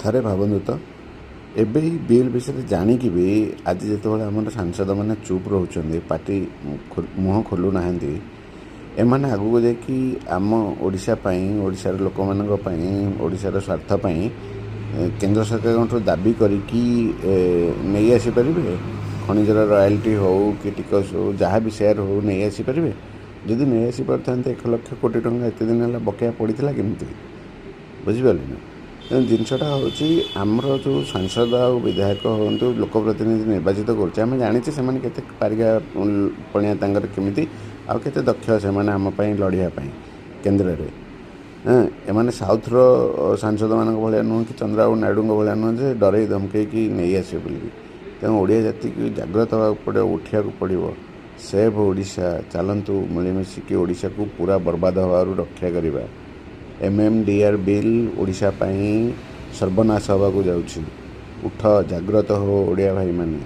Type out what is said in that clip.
ଥରେ ଭାବନ୍ତୁ ତ ଏବେ ଏହି ବିଲ୍ ବିଷୟରେ ଜାଣିକି ବି ଆଜି ଯେତେବେଳେ ଆମର ସାଂସଦମାନେ ଚୁପ୍ ରହୁଛନ୍ତି, ପାଟି ମୁହଁ ଖୋଲୁନାହାନ୍ତି, ଏମାନେ ଆଗକୁ ଯାଇକି ଆମ ଓଡ଼ିଶା ପାଇଁ, ଓଡ଼ିଶାର ଲୋକମାନଙ୍କ ପାଇଁ, ଓଡ଼ିଶାର ସ୍ୱାର୍ଥ ପାଇଁ କେନ୍ଦ୍ର ସରକାରଙ୍କଠୁ ଦାବି କରିକି ନେଇ ଆସିପାରିବେ। ଖଣିଜର ରୟାଲିଟି ହେଉ କି ଟିକସ ହେଉ, ଯାହା ବି ସେୟାର ହେଉ ନେଇ ଆସିପାରିବେ। ଯଦି ନେଇ ଆସିପାରିଥାନ୍ତେ 1,00,000 କୋଟି ଟଙ୍କା ଏତେ ଦିନ ହେଲା ବକେୟା ପଡ଼ିଥିଲା କେମିତି? ବୁଝିପାରିଲେ ନା? ତେଣୁ ଜିନିଷଟା ହେଉଛି ଆମର ଯେଉଁ ସାଂସଦ ଆଉ ବିଧାୟକ ହୁଅନ୍ତୁ, ଲୋକପ୍ରତିନିଧି ନିର୍ବାଚିତ କରୁଛେ, ଆମେ ଜାଣିଛେ ସେମାନେ କେତେ ପାରିଗା ପଣିଆ ତାଙ୍କର କେମିତି, ଆଉ କେତେ ଦକ୍ଷ ସେମାନେ ଆମ ପାଇଁ ଲଢ଼ିବା ପାଇଁ କେନ୍ଦ୍ରରେ। ଏମାନେ ସାଉଥର ସାଂସଦମାନଙ୍କ ଭଳିଆ ନୁହଁ କି ଚନ୍ଦ୍ରବାବୁ ନାଇଡ଼ୁଙ୍କ ଭଳିଆ ନୁହଁ ଯେ ଡରେଇ ଧମକେଇକି ନେଇ ଆସିବେ ବୋଲିକି। ତେଣୁ ଓଡ଼ିଆ ଜାତିକୁ ଜାଗ୍ରତ ହେବାକୁ ପଡ଼ିବ, ଉଠିବାକୁ ପଡ଼ିବ। ସେଭ୍ ଓଡ଼ିଶା, ଚାଲନ୍ତୁ ମିଳିମିଶିକି ଓଡ଼ିଶାକୁ ପୁରା ବର୍ବାଦ ହେବାରୁ ରକ୍ଷା କରିବା। MMDR ବିଲ୍ ଓଡ଼ିଶା ପାଇଁ ସର୍ବନାଶ ହେବାକୁ ଯାଉଛି। ଉଠ, ଜାଗ୍ରତ ହୋ ଓଡ଼ିଆ ଭାଇମାନେ।